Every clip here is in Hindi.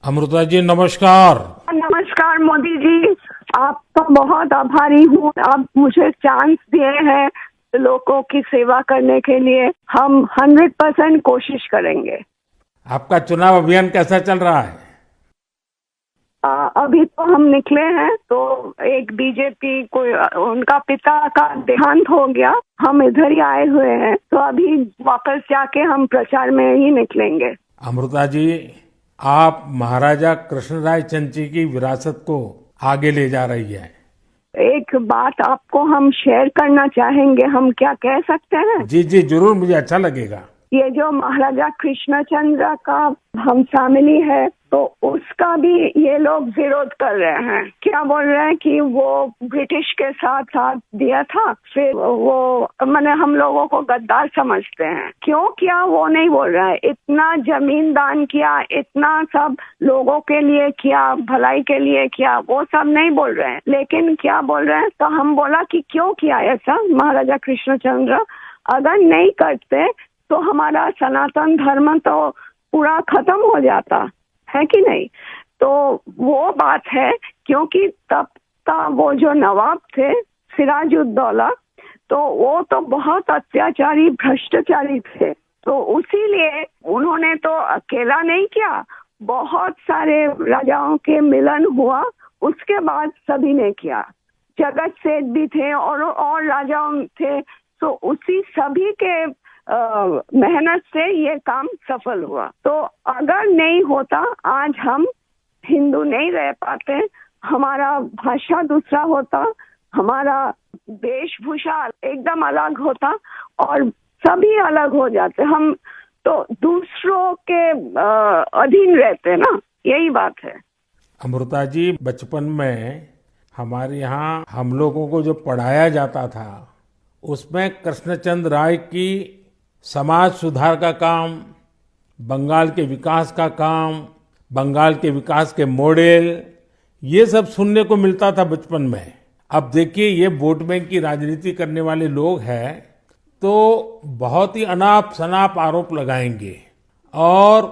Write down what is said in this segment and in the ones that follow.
अमृता जी नमस्कार। नमस्कार मोदी जी, आपका बहुत आभारी हूँ। आप मुझे चांस दिए हैं लोगों की सेवा करने के लिए। हम 100% कोशिश करेंगे। आपका चुनाव अभियान कैसा चल रहा है? अभी तो हम निकले हैं, तो एक बीजेपी को उनका पिता का देहांत हो गया, हम इधर ही आए हुए हैं, तो अभी वापस जाके हम प्रचार में ही निकलेंगे। अमृता जी, आप महाराजा कृष्णराय चंद जी की विरासत को आगे ले जा रही है। एक बात आपको हम शेयर करना चाहेंगे, हम क्या कह सकते हैं? जी जी जरूर, मुझे अच्छा लगेगा। ये जो महाराजा कृष्णचंद्र का हम फैमिली है, तो उसका भी ये लोग विरोध कर रहे हैं। क्या बोल रहे हैं कि वो ब्रिटिश के साथ साथ दिया था, फिर वो मैंने हम लोगों को गद्दार समझते हैं। क्यों किया वो नहीं बोल रहा है। इतना जमीन दान किया, इतना सब लोगों के लिए किया, भलाई के लिए किया, वो सब नहीं बोल रहे हैं। लेकिन क्या बोल रहे हैं, तो हम बोला कि क्यों किया ऐसा महाराजा कृष्णचंद्र। अगर नहीं करते तो हमारा सनातन धर्म तो पूरा खत्म हो जाता है कि नहीं। तो वो बात है, क्योंकि तब का वो जो नवाब थे सिराजुद्दौला, तो वो तो बहुत अत्याचारी भ्रष्टाचारी थे। तो उसीलिए उन्होंने तो अकेला नहीं किया, बहुत सारे राजाओं के मिलन हुआ, उसके बाद सभी ने किया। जगत सेठ भी थे और राजाओं थे, तो उसी सभी के मेहनत से ये काम सफल हुआ। तो अगर नहीं होता, आज हम हिंदू नहीं रह पाते, हमारा भाषा दूसरा होता, हमारा वेशभूषा एकदम अलग होता और सभी अलग हो जाते। हम तो दूसरों के अधीन रहते ना, यही बात है। अमृता जी, बचपन में हमारे यहाँ हम लोगों को जो पढ़ाया जाता था, उसमें कृष्णचंद्र राय की समाज सुधार का काम, बंगाल के विकास का काम, बंगाल के विकास के मॉडल, ये सब सुनने को मिलता था बचपन में। अब देखिए, ये वोट बैंक की राजनीति करने वाले लोग हैं, तो बहुत ही अनाप शनाप आरोप लगाएंगे और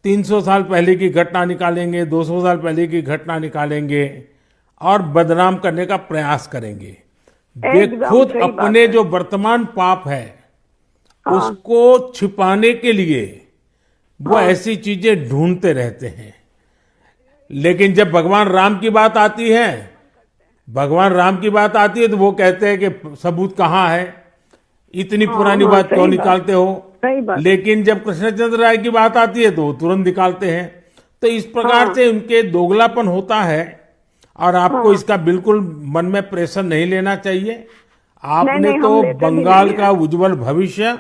300 साल पहले की घटना निकालेंगे, 200 साल पहले की घटना निकालेंगे और बदनाम करने का प्रयास करेंगे। वे खुद अपने जो वर्तमान पाप है, हाँ, उसको छिपाने के लिए वो ऐसी चीजें ढूंढते रहते हैं। लेकिन जब भगवान राम की बात आती है, तो वो कहते हैं कि सबूत कहाँ है, इतनी पुरानी बात क्यों निकालते हो। लेकिन जब कृष्णचंद्र राय की बात आती है तो वो तुरंत निकालते हैं। तो इस प्रकार से उनके दोगलापन होता है और आपको इसका बिल्कुल मन में प्रेशर नहीं लेना चाहिए। आपने तो बंगाल का उज्जवल भविष्य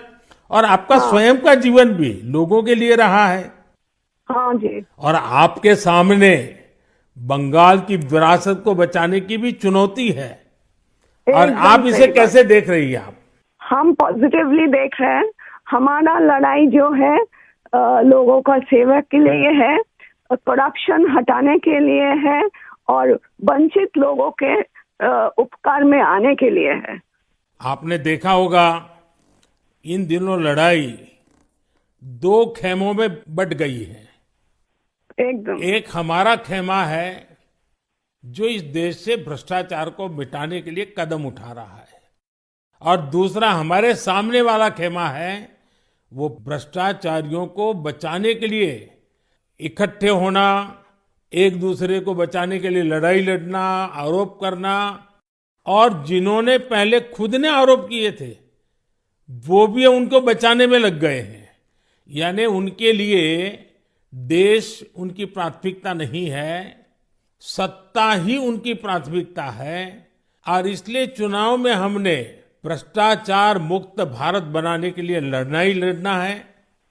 और आपका स्वयं का जीवन भी लोगों के लिए रहा है। हाँ जी। और आपके सामने बंगाल की विरासत को बचाने की भी चुनौती है, और आप इसे कैसे देख रही हैं? आप? हम पॉजिटिवली देख रहे हैं। हमारा लड़ाई जो है लोगों का सेवा के लिए है, करप्शन हटाने के लिए है और वंचित लोगों के उपकार में आने के लिए है। आपने देखा होगा, इन दिनों लड़ाई दो खेमों में बट गई है। एकदम। एक हमारा खेमा है जो इस देश से भ्रष्टाचार को मिटाने के लिए कदम उठा रहा है, और दूसरा हमारे सामने वाला खेमा है, वो भ्रष्टाचारियों को बचाने के लिए इकट्ठे होना, एक दूसरे को बचाने के लिए लड़ाई लड़ना, आरोप करना, और जिन्होंने पहले खुद ने आरोप किए थे वो भी उनको बचाने में लग गए हैं। यानी उनके लिए देश उनकी प्राथमिकता नहीं है, सत्ता ही उनकी प्राथमिकता है। और इसलिए चुनाव में हमने भ्रष्टाचार मुक्त भारत बनाने के लिए लड़ना है,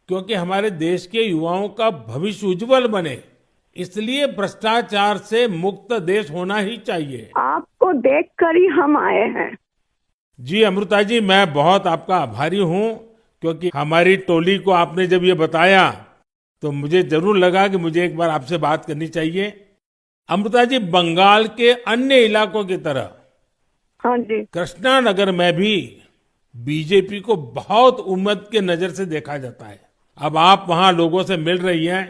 क्योंकि हमारे देश के युवाओं का भविष्य उज्जवल बने, इसलिए भ्रष्टाचार से मुक्त देश होना ही चाहिए। आपको देखकर ही हम आए हैं। जी अमृता जी, मैं बहुत आपका आभारी हूँ, क्योंकि हमारी टोली को आपने जब ये बताया तो मुझे जरूर लगा कि मुझे एक बार आपसे बात करनी चाहिए। अमृता जी, बंगाल के अन्य इलाकों की तरह हाँ जी, कृष्णानगर में भी बीजेपी को बहुत उम्मीद के नजर से देखा जाता है। अब आप वहां लोगों से मिल रही हैं,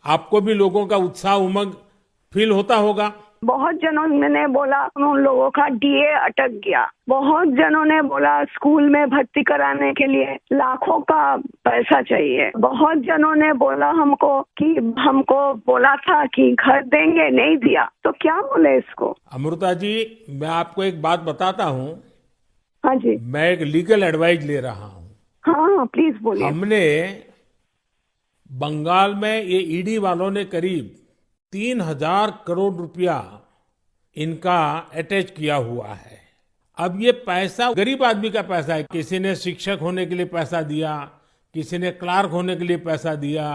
आपको भी लोगों का उत्साह उमंग फील होता होगा। बहुत जनों ने बोला उन लोगों का डीए अटक गया, बहुत जनों ने बोला स्कूल में भर्ती कराने के लिए लाखों का पैसा चाहिए, बहुत जनों ने बोला हमको कि हमको बोला था कि घर देंगे, नहीं दिया। तो क्या बोले इसको। अमृता जी, मैं आपको एक बात बताता हूँ। हाँ जी। मैं एक लीगल एडवाइस ले रहा हूँ। हाँ प्लीज बोलिए। हमने बंगाल में ये ईडी वालों ने करीब 3,000 करोड़ रुपया इनका अटैच किया हुआ है। अब ये पैसा गरीब आदमी का पैसा है। किसी ने शिक्षक होने के लिए पैसा दिया, किसी ने क्लार्क होने के लिए पैसा दिया।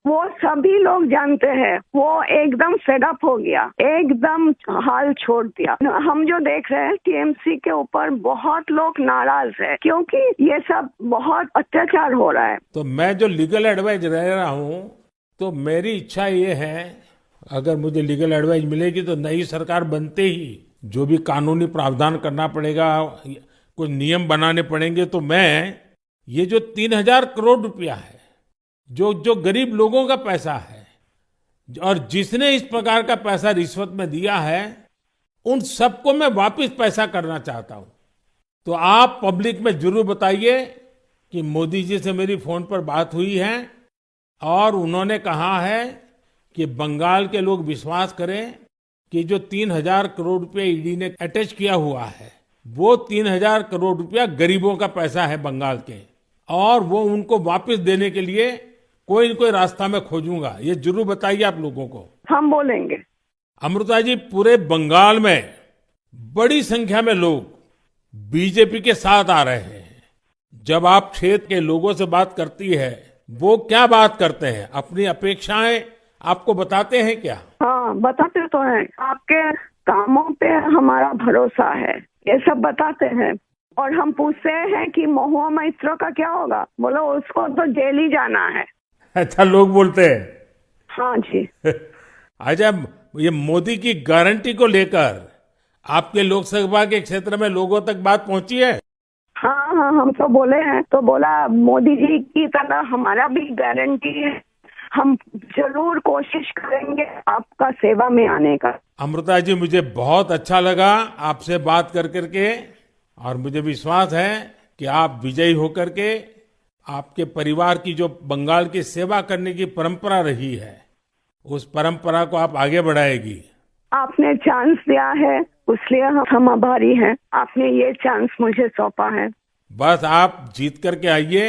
वो सभी लोग जानते हैं। वो एकदम फेडअप हो गया, एकदम हाल छोड़ दिया। हम जो देख रहे हैं टीएमसी के ऊपर बहुत लोग नाराज है क्योंकि ये सब बहुत अत्याचार हो रहा है। तो मैं जो लीगल एडवाइस ले रहा हूँ, तो मेरी इच्छा ये है, अगर मुझे लीगल एडवाइस मिलेगी तो नई सरकार बनते ही जो भी कानूनी प्रावधान करना पड़ेगा, कुछ नियम बनाने पड़ेंगे, तो मैं ये जो 3,000 करोड़ रुपया है, जो गरीब लोगों का पैसा है और जिसने इस प्रकार का पैसा रिश्वत में दिया है, उन सबको मैं वापस पैसा करना चाहता हूं। तो आप पब्लिक में जरूर बताइए कि मोदी जी से मेरी फोन पर बात हुई है और उन्होंने कहा है कि बंगाल के लोग विश्वास करें कि जो 3,000 करोड़ रुपया ईडी ने अटैच किया हुआ है, वो 3,000 करोड़ रुपया गरीबों का पैसा है बंगाल के, और वो उनको वापस देने के लिए कोई न कोई रास्ता मैं खोजूंगा। ये जरूर बताइए आप लोगों को। हम बोलेंगे। अमृता जी, पूरे बंगाल में बड़ी संख्या में लोग बीजेपी के साथ आ रहे हैं। जब आप क्षेत्र के लोगों से बात करती है, वो क्या बात करते हैं? अपनी अपेक्षाएं आपको बताते हैं क्या? हाँ बताते तो हैं। आपके कामों पे हमारा भरोसा है, ये सब बताते हैं। और हम पूछते हैं कि महुआ मैत्रो का क्या होगा, बोलो उसको तो जेल ही जाना है। अच्छा, लोग बोलते हैं। हाँ जी। अच्छा, ये मोदी की गारंटी को लेकर आपके लोकसभा के क्षेत्र में लोगों तक बात पहुंची है? हाँ हाँ, हम तो बोले हैं, तो बोला मोदी जी की तरह हमारा भी गारंटी है, हम जरूर कोशिश करेंगे आपका सेवा में आने का। अमृता जी, मुझे बहुत अच्छा लगा आपसे बात कर करके, और मुझे विश्वास है कि आप विजयी होकर के आपके परिवार की जो बंगाल की सेवा करने की परंपरा रही है, उस परंपरा को आप आगे बढ़ाएगी। आपने चांस दिया है, इसलिए हम आभारी हैं। आपने ये चांस मुझे सौंपा है। बस आप जीत करके आइए,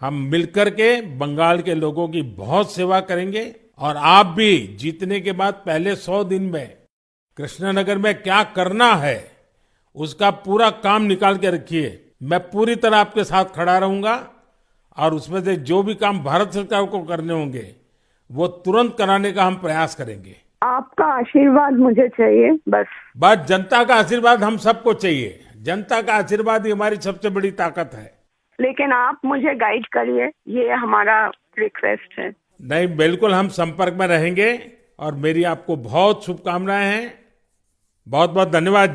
हम मिलकर के बंगाल के लोगों की बहुत सेवा करेंगे। और आप भी जीतने के बाद पहले 100 दिन में कृष्णनगर में क्या करना है, उसका पूरा काम निकाल के रखिए। मैं पूरी तरह आपके साथ खड़ा रहूंगा, और उसमें से जो भी काम भारत सरकार को करने होंगे, वो तुरंत कराने का हम प्रयास करेंगे। आपका आशीर्वाद मुझे चाहिए बस जनता का आशीर्वाद हम सबको चाहिए। जनता का आशीर्वाद ही हमारी सबसे बड़ी ताकत है। लेकिन आप मुझे गाइड करिए, ये हमारा रिक्वेस्ट है। नहीं, बिल्कुल हम संपर्क में रहेंगे, और मेरी आपको बहुत शुभकामनाएं हैं। बहुत बहुत धन्यवाद।